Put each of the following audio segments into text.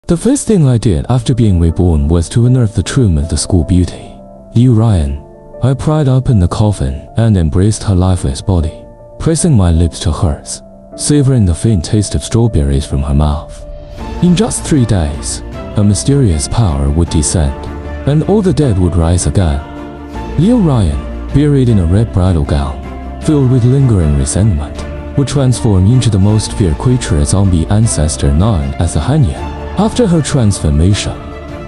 The first thing I did after being reborn was to unearth the tomb of the school beauty, Liu Ruyan. I pried open the coffin and embraced her lifeless body, pressing my lips to hers, savoring the faint taste of strawberries from her mouth. In just 3 days, a mysterious power would descend, and all the dead would rise again. Liu Ruyan, buried in a red bridal gown, filled with lingering resentment, would transform into the most feared creature a zombie ancestor known as the Hanyan. After her transformation,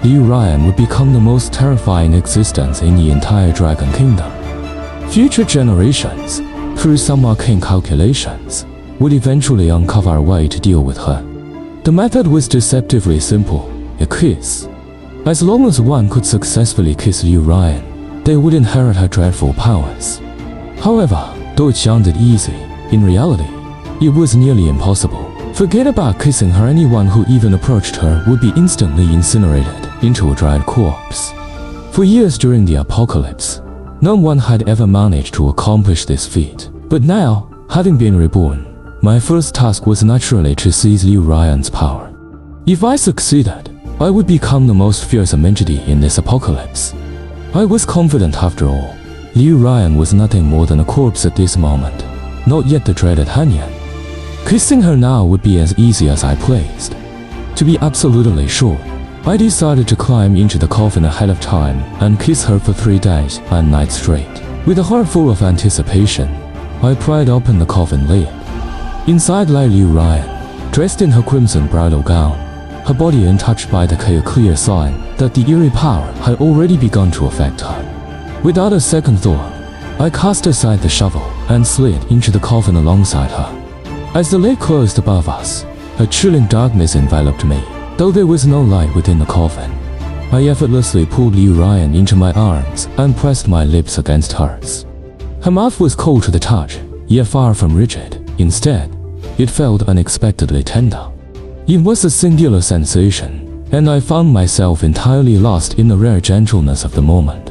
Liu Ruyan would become the most terrifying existence in the entire Dragon Kingdom. Future generations, through some arcane calculations, would eventually uncover a way to deal with her. The method was deceptively simple: a kiss. As long as one could successfully kiss Liu Ruyan, they would inherit her dreadful powers. However, though it sounded easy, in reality, it was nearly impossible. Forget about kissing her, anyone who even approached her would be instantly incinerated into a dried corpse. For years during the apocalypse, no one had ever managed to accomplish this feat. But now, having been reborn, my first task was naturally to seize Liu Ruyan's power. If I succeeded, I would become the most fearsome entity in this apocalypse. I was confident after all. Liu Ruyan was nothing more than a corpse at this moment, not yet the dreaded Hanyan. Kissing her now would be as easy as I pleased. To be absolutely sure, I decided to climb into the coffin ahead of time and kiss her for 3 days and nights straight. With a heart full of anticipation, I pried open the coffin lid. Inside lay Liu Ruyan, dressed in her crimson bridal gown, her body untouched by decay, a clear sign that the eerie power had already begun to affect her. Without a second thought, I cast aside the shovel and slid into the coffin alongside her. As the lid closed above us, a chilling darkness enveloped me. Though there was no light within the coffin, I effortlessly pulled Liu Ruyan into my arms and pressed my lips against hers. Her mouth was cold to the touch, yet far from rigid. Instead, it felt unexpectedly tender. It was a singular sensation, and I found myself entirely lost in the rare gentleness of the moment.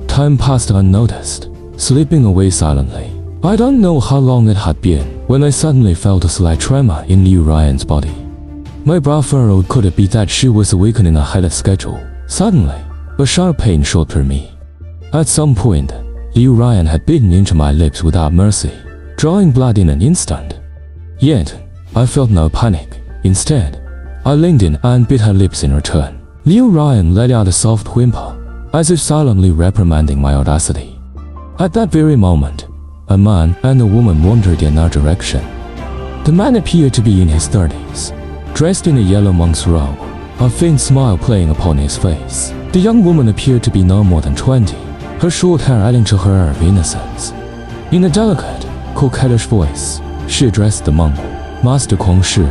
Time passed unnoticed, slipping away silently. I don't know how long it had been when I suddenly felt a slight tremor in Liu Ruyan's body. My brow furrowed. Could it be that she was awakening ahead of schedule? Suddenly, a sharp pain shot through me. At some point, Liu Ruyan had bitten into my lips without mercy, drawing blood in an instant. Yet, I felt no panic. Instead, I leaned in and bit her lips in return. Liu Ruyan let out a soft whimper, as if silently reprimanding my audacity. At that very moment, a man and a woman wandered in our direction. The man appeared to be in his 30s, dressed in a yellow monk's robe, a faint smile playing upon his face. The young woman appeared to be no more than 20, her short hair adding to her air of innocence. In a delicate, coquettish voice, she addressed the monk. Master Kong Shi,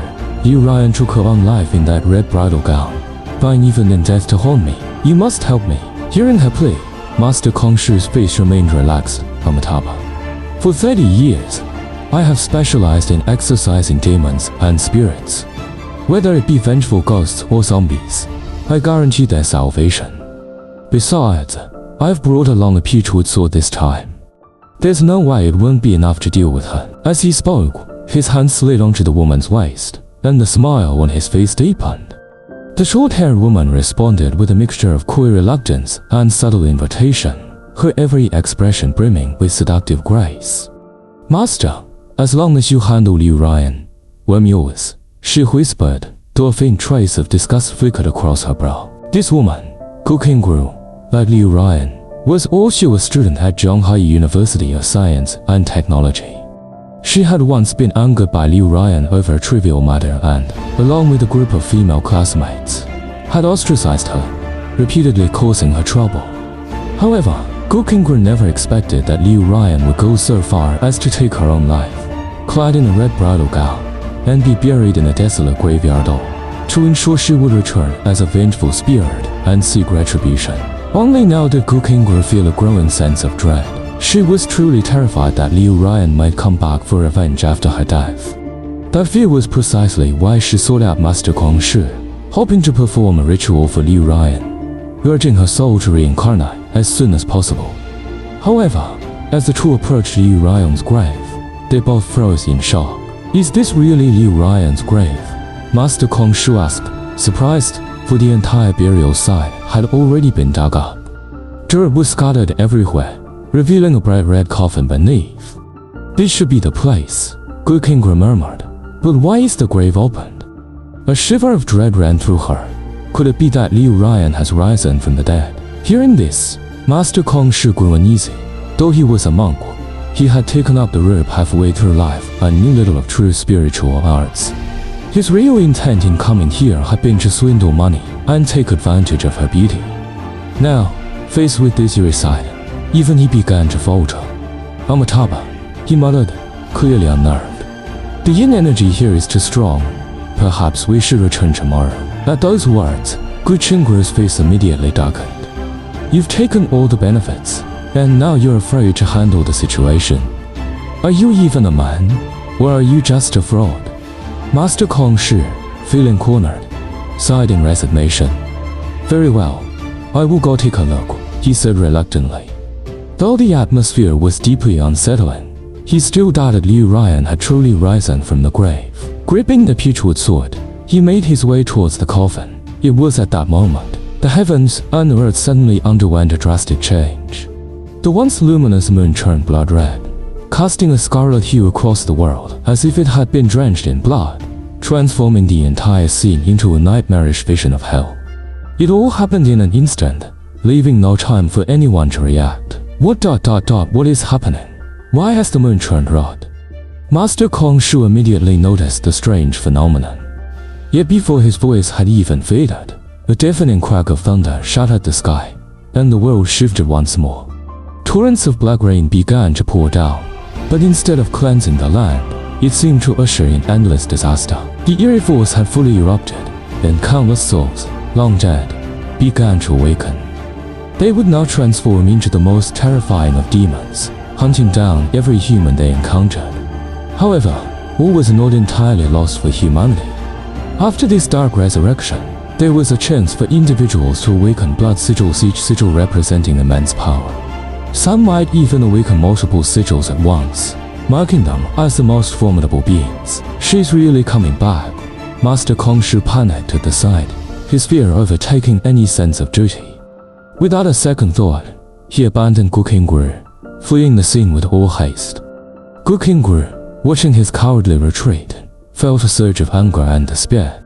Liu Ruyan took her own life in that red bridal gown, vowing even in death to haunt me. You must help me. Hearing her plea, Master Kong Shi's face remained relaxed, Amitabha. For 30 years, I have specialized in exorcising demons and spirits. Whether it be vengeful ghosts or zombies, I guarantee their salvation. Besides, I've brought along a peachwood sword this time. There's no way it won't be enough to deal with her. As he spoke, his hand slid onto the woman's waist, and the smile on his face deepened. The short-haired woman responded with a mixture of coy reluctance and subtle invitation, her every expression brimming with seductive grace. Master, as long as you handle Liu Ruyan, we're yours, she whispered, though a faint trace of disgust flickered across her brow. This woman, Gu Qingru, like Liu Ruyan, was also a student at Zhonghai University of Science and Technology. She had once been angered by Liu Ruyan over a trivial matter and, along with a group of female classmates, had ostracized her, repeatedly causing her trouble. However, Gu Qingru never expected that Liu Ruyan would go so far as to take her own life, clad in a red bridal gown, and be buried in a desolate graveyard to ensure she would return as a vengeful spirit and seek retribution. Only now did Gu Qingru feel a growing sense of dread. She was truly terrified that Liu Ruyan might come back for revenge after her death. That fear was precisely why she sought out Master Kong Shi, hoping to perform a ritual for Liu Ruyan, urging her soul to reincarnate as soon as possible. However, as the two approached Liu Ruyan's grave, they both froze in shock. Is this really Liu Ruyan's grave? Master Kong Shi asked, Surprised, for the entire burial site had already been dug up. Dirt was scattered everywhere, revealing a bright red coffin beneath. This should be the place, Good Kingra murmured. But why is the grave opened? A shiver of dread ran through her. Could it be that Liu Ruyan has risen from the dead? Hearing this, Master Kong Shi grew uneasy. Though he was a monk, he had taken up the rope halfway through life and knew little of true spiritual arts. His real intent in coming here had been to swindle money and take advantage of her beauty. Now, faced with this eerie sight, even he began to falter. Amataba, he muttered, clearly unnerved. The yin energy here is too strong. Perhaps we should return tomorrow. At those words, Gu Qingguo's face immediately darkened. You've taken all the benefits, and now you're afraid to handle the situation. Are you even a man, or are you just a fraud? Master Kong Shi, feeling cornered, sighed in resignation. Very well, I will go take a look, he said reluctantly. Though the atmosphere was deeply unsettling, he still doubted Liu Ruyan had truly risen from the grave. Gripping the pitchwood sword, he made his way towards the coffin. It was at that moment the heavens and earth suddenly underwent a drastic change. The once luminous moon turned blood red, casting a scarlet hue across the world as if it had been drenched in blood, transforming the entire scene into a nightmarish vision of hell. It all happened in an instant, leaving no time for anyone to react. What is happening? Why has the moon turned red? Master Kong Shu immediately noticed the strange phenomenon. Yet before his voice had even faded, a deafening crack of thunder shattered the sky, and the world shifted once more. Torrents of black rain began to pour down, but instead of cleansing the land, it seemed to usher in endless disaster. The eerie force had fully erupted, and countless souls, long dead, began to awaken. They would now transform into the most terrifying of demons, hunting down every human they encountered. However, all was not entirely lost for humanity. After this dark resurrection, there was a chance for individuals to awaken blood sigils, each sigil representing immense power. Some might even awaken multiple sigils at once, marking them as the most formidable beings. She's really coming back. Master Kong Shi panicked at the sight, his fear overtaking any sense of duty. Without a second thought, he abandoned Gu Qingguo, fleeing the scene with all haste. Gu Qingguo, watching his cowardly retreat, felt a surge of anger and despair.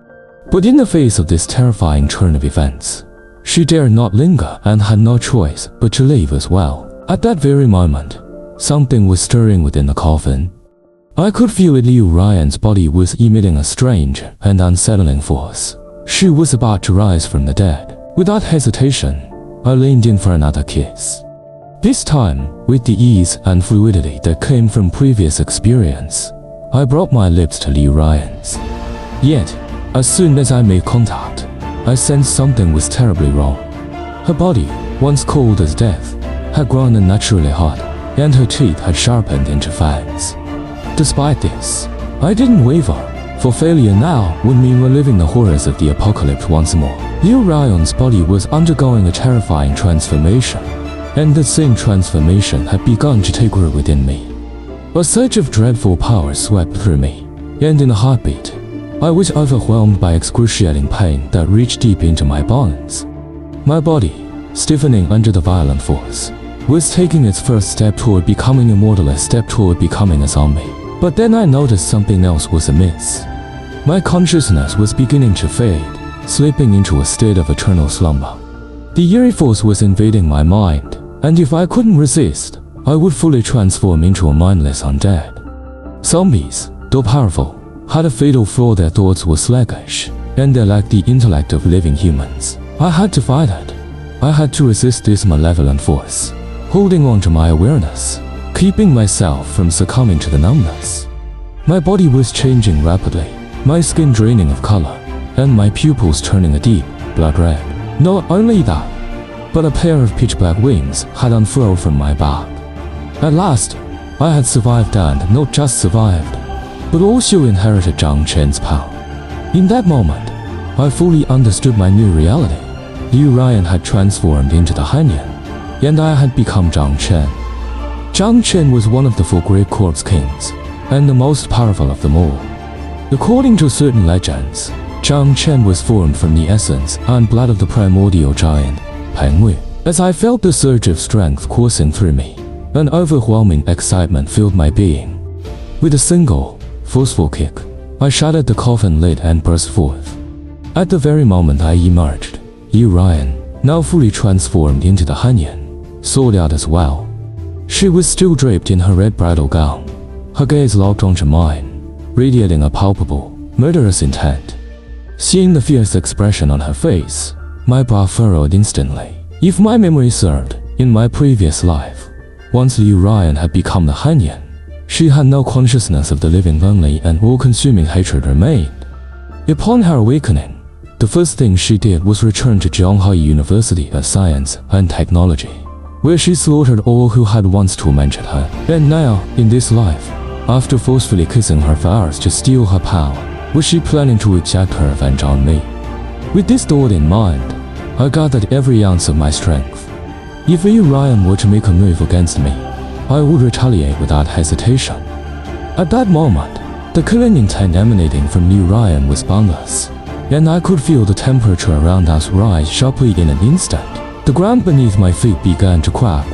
But in the face of this terrifying turn of events, she dared not linger and had no choice but to leave as well. At that very moment, something was stirring within the coffin. I could feel it. Liu Ruyan's body was emitting a strange and unsettling force. She was about to rise from the dead. Without hesitation, I leaned in for another kiss. This time, with the ease and fluidity that came from previous experience, I brought my lips to Liu Ruyan's. Yet, as soon as I made contact, I sensed something was terribly wrong. Her body, once cold as death, had grown unnaturally hot, and her teeth had sharpened into fangs. Despite this, I didn't waver, for failure now would mean reliving the horrors of the apocalypse once more. Liu Ruyan's body was undergoing a terrifying transformation, and the same transformation had begun to take root within me. A surge of dreadful power swept through me, and in a heartbeat, I was overwhelmed by excruciating pain that reached deep into my bones. My body, stiffening under the violent force, was taking its first step toward becoming immortal, a step toward becoming a zombie. But then I noticed something else was amiss. My consciousness was beginning to fade, slipping into a state of eternal slumber. The eerie force was invading my mind, and if I couldn't resist, I would fully transform into a mindless undead. Zombies, though powerful, had a fatal flaw: their thoughts were sluggish, and they lacked the intellect of living humans. I had to fight it. I had to resist this malevolent force, holding on to my awareness, keeping myself from succumbing to the numbness. My body was changing rapidly, my skin draining of color, and my pupils turning a deep blood red. Not only that, but a pair of pitch-black wings had unfurled from my back. At last, I had survived, and not just survived, but also inherited Zhang Chen's power. In that moment, I fully understood my new reality. Liu Ruyan had transformed into the Hanyan, and I had become Zhang Chen. Zhang Chen was one of the 4 great corpse kings, and the most powerful of them all. According to certain legends, Zhang Chen was formed from the essence and blood of the primordial giant, Peng Wu. As I felt the surge of strength coursing through me, an overwhelming excitement filled my being. With a single, forceful kick, I shattered the coffin lid and burst forth. At the very moment I emerged, Liu Ruyan, now fully transformed into the Hanyan, soared out as well. She was still draped in her red bridal gown, her gaze locked onto mine, radiating a palpable, murderous intent. Seeing the fierce expression on her face, my brow furrowed instantly. If my memory served, in my previous life, once Liu Ruyan had become the Hanyan, she had no consciousness of the living, only an all-consuming hatred remained. Upon her awakening, the first thing she did was return to Zhonghai University of Science and Technology, where she slaughtered all who had once tormented her. And now, in this life, after forcefully kissing her for hours to steal her power, was she planning to exact her revenge on me? With this thought in mind, I gathered every ounce of my strength. If Liu Ruyan were to make a move against me, I would retaliate without hesitation. At that moment, the killing intent emanating from Liu Ruyan was boundless, and I could feel the temperature around us rise sharply in an instant. The ground beneath my feet began to crack,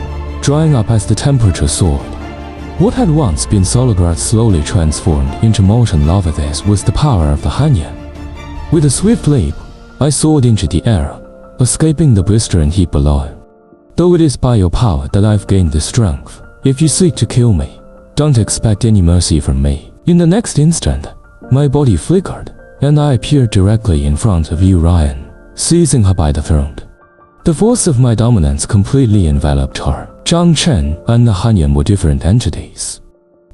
drying up as the temperature soared. What had once been solid earth slowly transformed into molten lava. This was the power of the Hanyan. With a swift leap, I soared into the air, escaping the blistering heat below. Though it is by your power that I've gained this strength, if you seek to kill me, don't expect any mercy from me. In the next instant, my body flickered, and I appeared directly in front of Liu Ruyan, seizing her by the throat. The force of my dominance completely enveloped her. Zhang Chen and the Hanyan were different entities.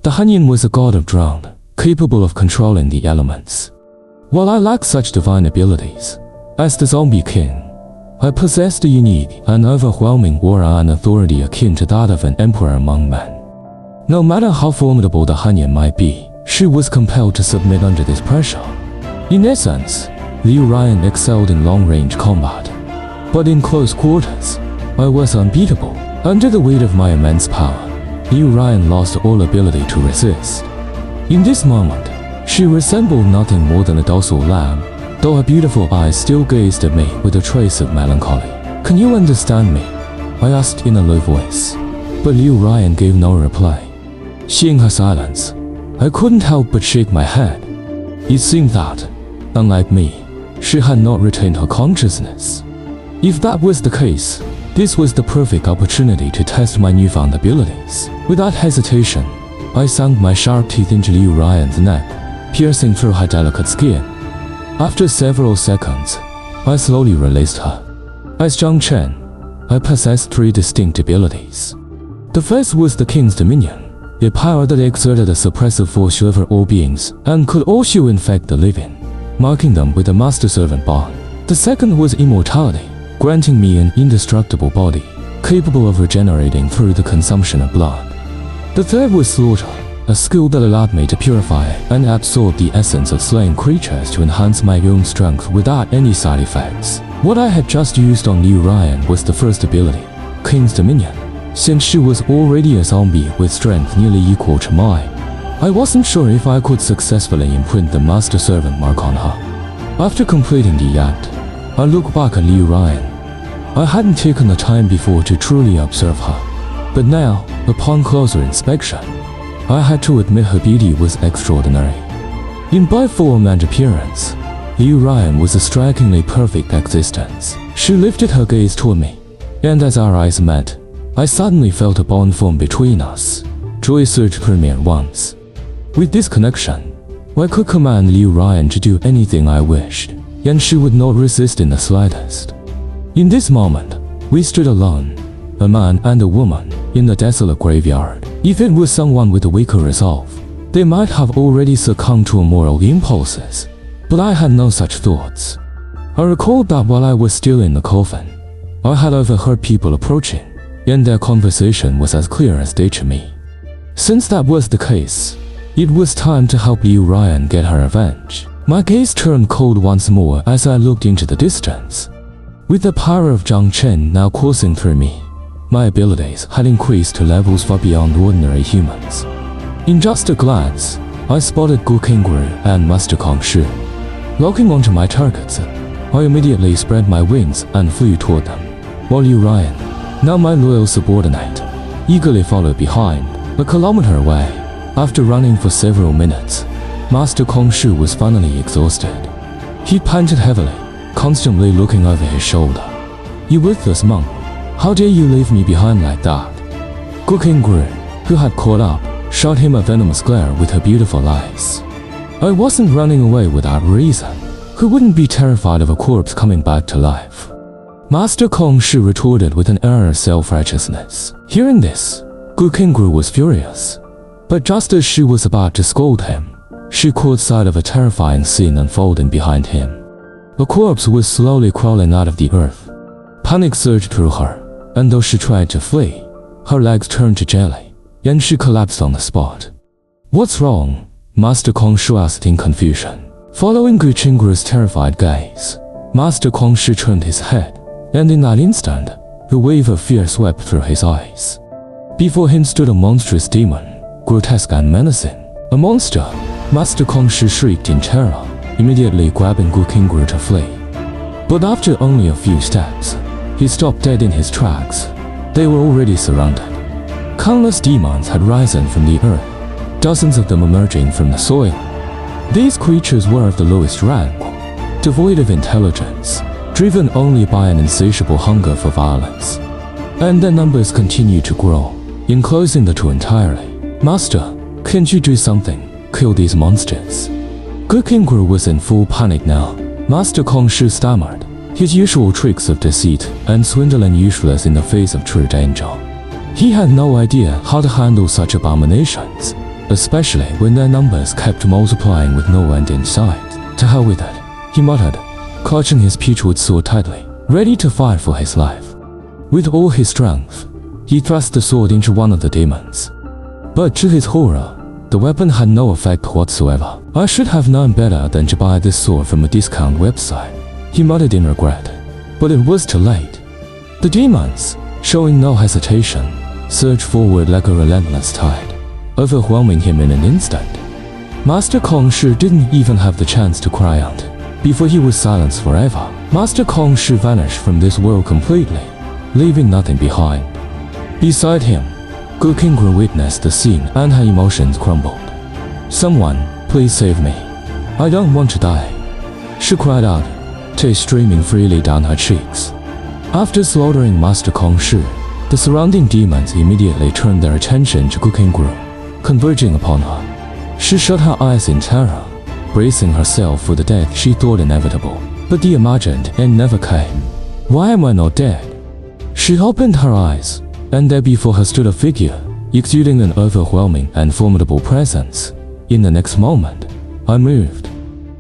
The Hanyan was a god of drought, capable of controlling the elements. While I lacked such divine abilities, as the zombie king, I possessed a unique and overwhelming aura and authority akin to that of an emperor among men. No matter how formidable the Hanyan might be, she was compelled to submit under this pressure. In essence, Liu Ruyan excelled in long-range combat, but in close quarters, I was unbeatable. Under the weight of my immense power, Liu Ruyan lost all ability to resist. In this moment, she resembled nothing more than a docile lamb, though her beautiful eyes still gazed at me with a trace of melancholy. "Can you understand me?" I asked in a low voice, but Liu Ruyan gave no reply. Seeing her silence, I couldn't help but shake my head. It seemed that, unlike me, she had not retained her consciousness. If that was the case, this was the perfect opportunity to test my newfound abilities. Without hesitation, I sank my sharp teeth into Liu Ruyan's neck, piercing through her delicate skin. After several seconds, I slowly released her. As Zhang Chen, I possessed three distinct abilities. The first was the King's Dominion, a power that exerted a suppressive force over all beings and could also infect the living, marking them with a master-servant bond. The second was immortality, granting me an indestructible body, capable of regenerating through the consumption of blood. The third was slaughter, a skill that allowed me to purify and absorb the essence of slain creatures to enhance my own strength without any side effects. What I had just used on Liu Ruyan was the first ability, King's Dominion, since she was already a zombie with strength nearly equal to mine. I wasn't sure if I could successfully imprint the master-servant mark on her. After completing the act, I looked back at Liu Ruyan. I hadn't taken the time before to truly observe her, but now, upon closer inspection, I had to admit her beauty was extraordinary. In both form and appearance, Liu Ruyan was a strikingly perfect existence. She lifted her gaze toward me, and as our eyes met, I suddenly felt a bond form between us. Joy surged through me at once. With this connection, I could command Liu Ruyan to do anything I wished, and she would not resist in the slightest. In this moment, we stood alone, a man and a woman, in the desolate graveyard. If it was someone with a weaker resolve, they might have already succumbed to immoral impulses, but I had no such thoughts. I recalled that while I was still in the coffin, I had overheard people approaching, and their conversation was as clear as day to me. Since that was the case, it was time to help Liu Ruyan get her revenge. My gaze turned cold once more as I looked into the distance. With the power of Zhang Chen now coursing through me, my abilities had increased to levels far beyond ordinary humans. In just a glance, I spotted Gu Kinguru and Master Kong Shu. Locking onto my targets, I immediately spread my wings and flew toward them, while Liu Ruyan, now my loyal subordinate, eagerly followed behind. A kilometer away, after running for several minutes, Master Kong Shu was finally exhausted. He panted heavily, constantly looking over his shoulder. "You worthless monk, how dare you leave me behind like that?" King Gru, who had caught up, shot him a venomous glare with her beautiful eyes. "I wasn't running away without reason. Who wouldn't be terrified of a corpse coming back to life?" Master Kong Shu retorted with an air of self-righteousness. Hearing this, King Gru was furious. But just as Shu was about to scold him, she caught sight of a terrifying scene unfolding behind him. A corpse was slowly crawling out of the earth. Panic surged through her, and though she tried to flee, her legs turned to jelly, and she collapsed on the spot. "What's wrong?" Master Kong Shu asked in confusion. Following King Gru's terrified gaze, Master Kong Shu turned his head, and in that instant, a wave of fear swept through his eyes. Before him stood a monstrous demon, grotesque and menacing. "A monster!" Master Kong Shu shrieked in terror, immediately grabbing King Gru to flee. But after only a few steps, he stopped dead in his tracks. They were already surrounded. Countless demons had risen from the earth, dozens of them emerging from the soil. These creatures were of the lowest rank, devoid of intelligence, driven only by an insatiable hunger for violence. And their numbers continued to grow, enclosing the two entirely. "Master, can't you do something? Kill these monsters." King Gru was in full panic now. Master Kong Shu stammered, his usual tricks of deceit and swindling useless in the face of true danger. He had no idea how to handle such abominations, especially when their numbers kept multiplying with no end in sight. "To hell with it," he muttered, clutching his pitchwood sword tightly, ready to fight for his life. With all his strength, he thrust the sword into one of the demons. But to his horror, the weapon had no effect whatsoever. "I should have known better than to buy this sword from a discount website," he muttered in regret. But it was too late. The demons, showing no hesitation, surged forward like a relentless tide, overwhelming him in an instant. Master Kong Shu didn't even have the chance to cry out. Before he was silenced forever, Master Kong Shu vanished from this world completely, leaving nothing behind. Beside him, King Gru witnessed the scene and her emotions crumbled. "Someone, please save me. I don't want to die," she cried out, tears streaming freely down her cheeks. After slaughtering Master Kong Shu, the surrounding demons immediately turned their attention to King Gru, converging upon her. She shut her eyes in terror, bracing herself for the death she thought inevitable. But the imagined end never came. "Why am I not dead?" She opened her eyes, and there before her stood a figure, exuding an overwhelming and formidable presence. In the next moment, I moved.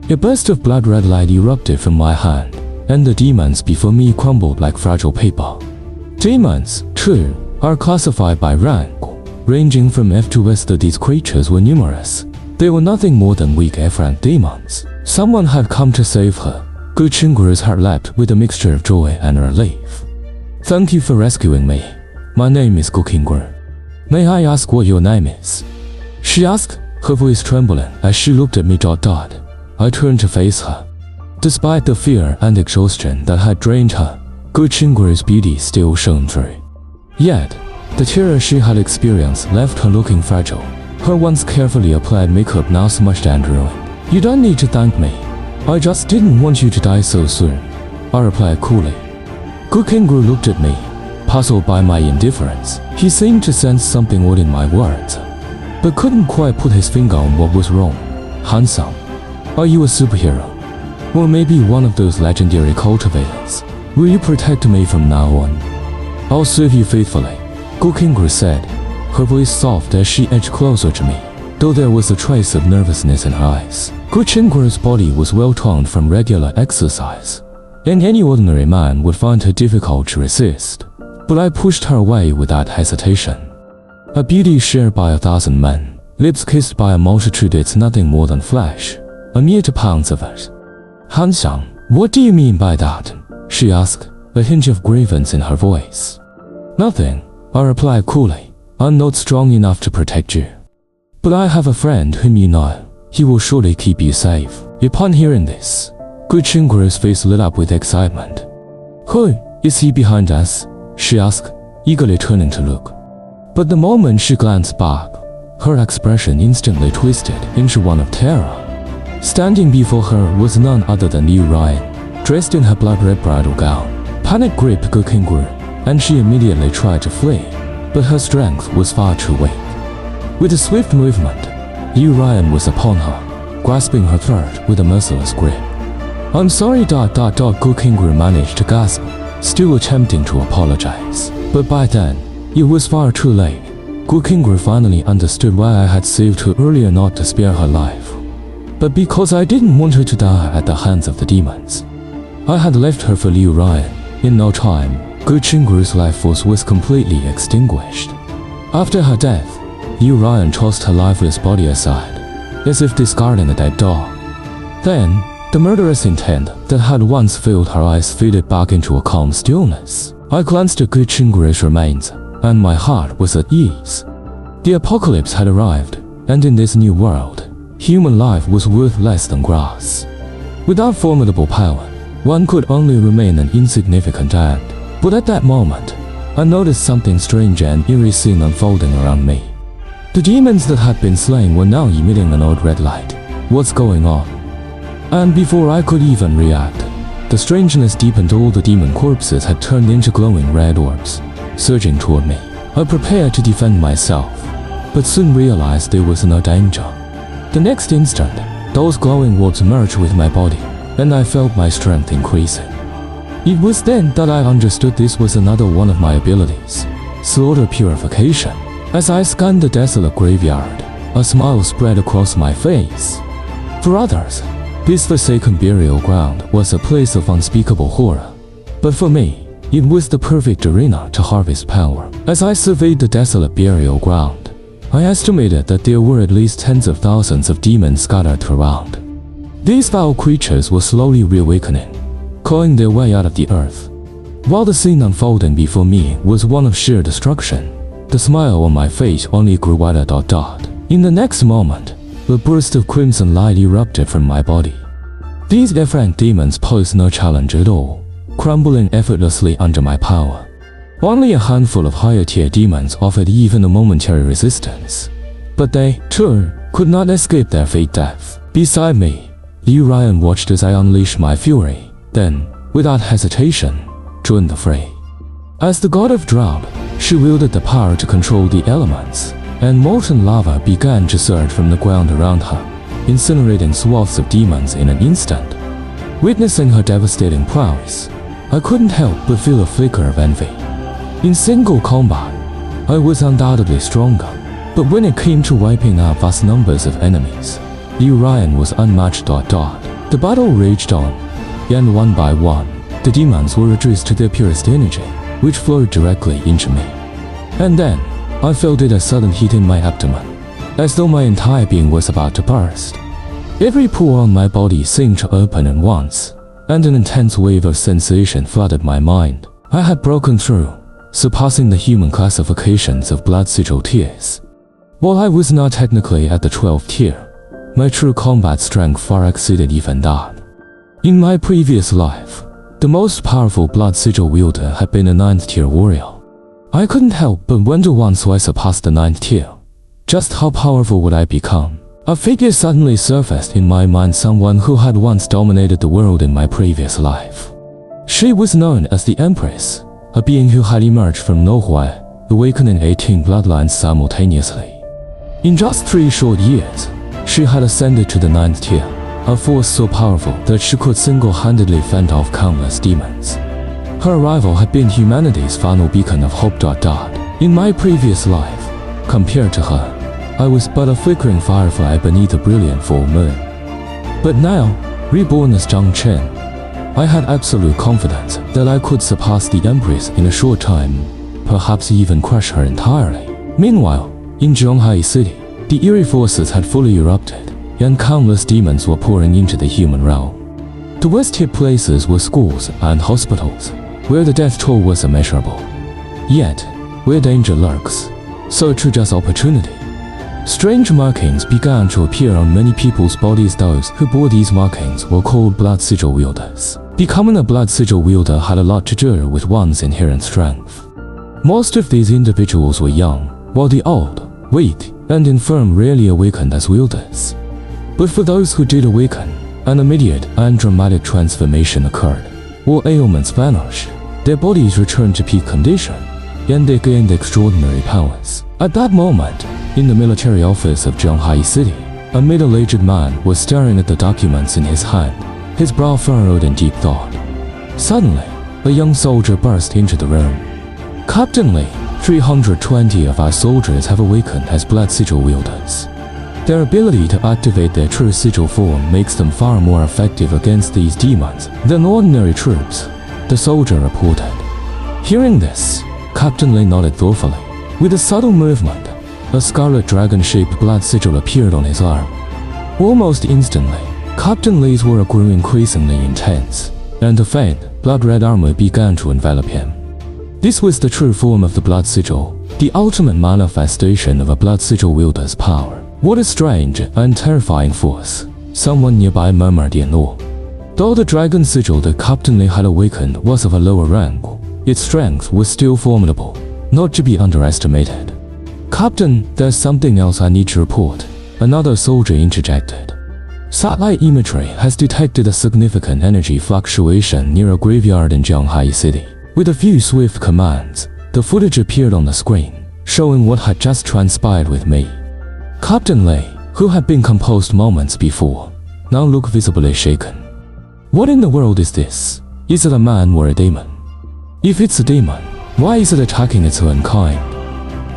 A burst of blood-red light erupted from my hand, and the demons before me crumbled like fragile paper. Demons, too, are classified by rank, ranging from F to S. Though these creatures were numerous, they were nothing more than weak F-rank demons. Someone had come to save her. King Gru's heart leapt with a mixture of joy and relief. "Thank you for rescuing me. My name is King Gru. May I ask what your name is?" she asked, her voice trembling as she looked at me. I turned to face her. Despite the fear and exhaustion that had drained her, King Gru's beauty still shone through. Yet, the terror she had experienced left her looking fragile, her once carefully applied makeup now smudged and ruined. "You don't need to thank me. I just didn't want you to die so soon," I replied coolly. King Gru looked at me, puzzled by my indifference. He seemed to sense something odd in my words, but couldn't quite put his finger on what was wrong. "Handsome, are you a superhero? Or maybe one of those legendary cultivators? Will you protect me from now on?" "I'll serve you faithfully," King Gru said, her voice soft as she edged closer to me, though there was a trace of nervousness in her eyes. King Gru's body was well toned from regular exercise, and any ordinary man would find her difficult to resist. But I pushed her away without hesitation. A beauty shared by 1,000 men, lips kissed by a multitude, it's nothing more than flesh, a mere 2 pounds of it. "Hanxiang, what do you mean by that?" she asked, a hint of grievance in her voice. "Nothing," I replied coolly. "I'm not strong enough to protect you. But I have a friend whom you know. He will surely keep you safe." Upon hearing this, Good Chinguru's face lit up with excitement. "Who is he behind us?" she asked, eagerly turning to look. But the moment she glanced back, her expression instantly twisted into one of terror. Standing before her was none other than Liu Ruyan, dressed in her blood-red bridal gown. Panic gripped Good Chingguru, and she immediately tried to flee, but her strength was far too weak. With a swift movement, Liu Ruyan was upon her, grasping her throat with a merciless grip. "I'm sorry, Good Chingguru managed to gasp, still attempting to apologize. But by then, it was far too late. Good Chingguru finally understood why I had saved her earlier, not to spare her life, but because I didn't want her to die at the hands of the demons. I had left her for Liu Ruyan. In no time, Good Chinguru's life force was completely extinguished. After her death, Liu Ruyan tossed her lifeless body aside, as if discarding a dead dog. Then, the murderous intent that had once filled her eyes faded back into a calm stillness. I glanced at Good Chinguru's remains, and my heart was at ease. The apocalypse had arrived, and in this new world, human life was worth less than grass. Without formidable power, one could only remain an insignificant ant. But at that moment, I noticed something strange and eerie scene unfolding around me. The demons that had been slain were now emitting an odd red light. What's going on? And before I could even react, the strangeness deepened. All the demon corpses had turned into glowing red orbs, surging toward me. I prepared to defend myself, but soon realized there was no danger. The next instant, those glowing orbs merged with my body, and I felt my strength increasing. It was then that I understood this was another one of my abilities, slaughter purification. As I scanned the desolate graveyard, a smile spread across my face. For others, this forsaken burial ground was a place of unspeakable horror. But for me, it was the perfect arena to harvest power. As I surveyed the desolate burial ground, I estimated that there were at least tens of thousands of demons scattered throughout. These foul creatures were slowly reawakening, clawing their way out of the earth. While the scene unfolding before me was one of sheer destruction, the smile on my face only grew wider. In the next moment, a burst of crimson light erupted from my body. These different demons posed no challenge at all, crumbling effortlessly under my power. Only a handful of higher-tier demons offered even a momentary resistance, but they, too, could not escape their fate death. Beside me, Liu Ruyan watched as I unleashed my fury, then, without hesitation, joined the fray. As the god of drought, she wielded the power to control the elements, and molten lava began to surge from the ground around her, incinerating swaths of demons in an instant. Witnessing her devastating prowess, I couldn't help but feel a flicker of envy. In single combat, I was undoubtedly stronger, but when it came to wiping out vast numbers of enemies, Liu Ruyan was unmatched. The battle raged on, and one by one, the demons were reduced to their purest energy, which flowed directly into me. And then, I felt a sudden heat in my abdomen, as though my entire being was about to burst. Every pore on my body seemed to open at once, and an intense wave of sensation flooded my mind. I had broken through, surpassing the human classifications of blood sigil tiers. While I was not technically at the 12th tier, my true combat strength far exceeded even that. In my previous life, the most powerful blood sigil wielder had been a 9th tier warrior. I couldn't help but wonder once I surpassed the 9th tier, just how powerful would I become? A figure suddenly surfaced in my mind, someone who had once dominated the world in my previous life. She was known as the Empress, a being who had emerged from nowhere, awakening 18 bloodlines simultaneously. In just 3 short years, she had ascended to the 9th tier, a force so powerful that she could single-handedly fend off countless demons. Her arrival had been humanity's final beacon of hope. In my previous life, compared to her, I was but a flickering firefly beneath a brilliant full moon. But now, reborn as Zhang Chen, I had absolute confidence that I could surpass the Empress in a short time, perhaps even crush her entirely. Meanwhile, in Zhonghai City, the eerie forces had fully erupted, and countless demons were pouring into the human realm. The worst-hit places were schools and hospitals, where the death toll was immeasurable. Yet, where danger lurks, so too does opportunity. Strange markings began to appear on many people's bodies. Those who bore these markings were called blood sigil wielders. Becoming a blood sigil wielder had a lot to do with one's inherent strength. Most of these individuals were young, while the old, weak, and infirm rarely awakened as wielders. But for those who did awaken, an immediate and dramatic transformation occurred. All ailments vanished, their bodies returned to peak condition, and they gained extraordinary powers. At that moment, in the military office of Zhonghai City, a middle-aged man was staring at the documents in his hand, his brow furrowed in deep thought. Suddenly, a young soldier burst into the room. "Captain Li, 320 of our soldiers have awakened as blood sigil wielders. Their ability to activate their true sigil form makes them far more effective against these demons than ordinary troops," the soldier reported. Hearing this, Captain Li nodded thoughtfully. With a subtle movement, a scarlet dragon-shaped blood sigil appeared on his arm. Almost instantly, Captain Li's aura grew increasingly intense, and a faint, blood-red armor began to envelop him. This was the true form of the blood sigil, the ultimate manifestation of a blood sigil wielder's power. "What a strange and terrifying force," someone nearby murmured in awe. Though the dragon sigil that Captain Li had awakened was of a lower rank, its strength was still formidable, not to be underestimated. "Captain, there's something else I need to report," another soldier interjected. "Satellite imagery has detected a significant energy fluctuation near a graveyard in Zhonghai City. With a few swift commands, the footage appeared on the screen, showing what had just transpired with me." Captain Li, who had been composed moments before, now looked visibly shaken. "What in the world is this? Is it a man or a demon? If it's a demon, why is it attacking its own kind?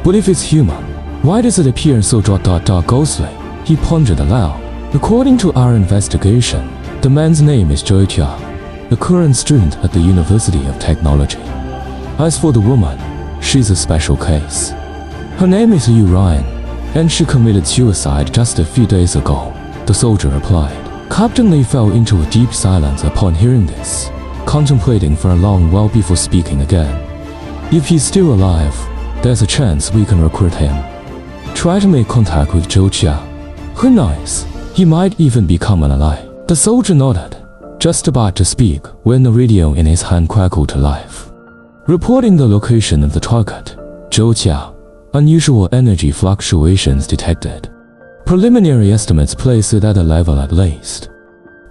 But if it's human, why does it appear so ghostly?" He pondered aloud. "According to our investigation, the man's name is Zhou Tia, a current student at the University of Technology. As for the woman, she's a special case. Her name is Liu Ruyan, and she committed suicide just a few days ago," the soldier replied. Captain Li fell into a deep silence upon hearing this, contemplating for a long while before speaking again. "If he's still alive, there's a chance we can recruit him. Try to make contact with Zhou Tia. Who knows, he might even become an ally." The soldier nodded, just about to speak when the radio in his hand crackled to life, reporting the location of the target, Zhou Tia. "Unusual energy fluctuations detected. Preliminary estimates place it at a level at least."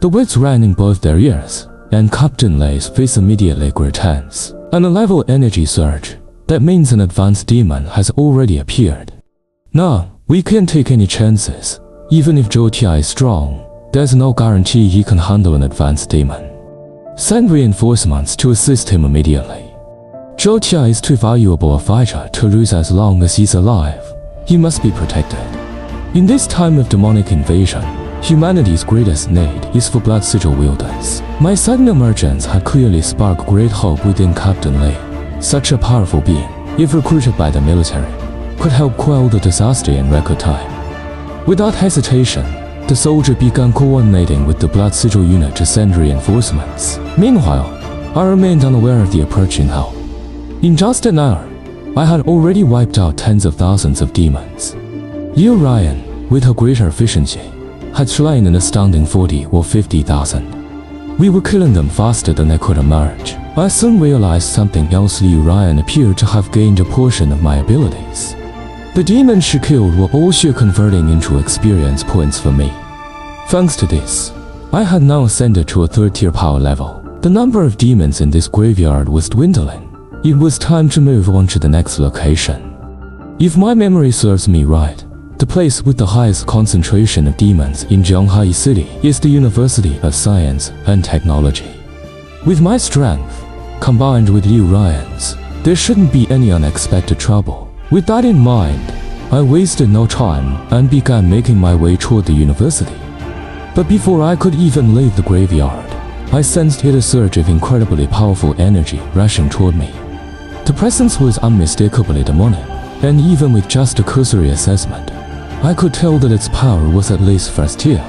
The words rang in both their ears, and Captain Li's face immediately grew tense. "An level energy surge. That means an advanced demon has already appeared. No, we can't take any chances. Even if Zhou Tia is strong, there's no guarantee he can handle an advanced demon. Send reinforcements to assist him immediately. Zhou Tia is too valuable a fighter to lose as long as he's alive. He must be protected. In this time of demonic invasion, humanity's greatest need is for blood sigil wielders." My sudden emergence had clearly sparked great hope within Captain Li. Such a powerful being, if recruited by the military, could help quell the disaster in record time. Without hesitation, the soldier began coordinating with the blood sigil unit to send reinforcements. Meanwhile, I remained unaware of the approaching help. In just an hour, I had already wiped out tens of thousands of demons. Liu Ruyan, with her greater efficiency, had slain an astounding 40 or 50,000. We were killing them faster than they could emerge. I soon realized something else. Liu Ruyan appeared to have gained a portion of my abilities. The demons she killed were also converting into experience points for me. Thanks to this, I had now ascended to a 3rd-tier power level. The number of demons in this graveyard was dwindling. It was time to move on to the next location. If my memory serves me right, the place with the highest concentration of demons in Zhonghai City is the University of Science and Technology. With my strength, combined with Liu Ruyan's, there shouldn't be any unexpected trouble. With that in mind, I wasted no time and began making my way toward the university. But before I could even leave the graveyard, I sensed a surge of incredibly powerful energy rushing toward me. The presence was unmistakably demonic, and even with just a cursory assessment, I could tell that its power was at least 1st tier.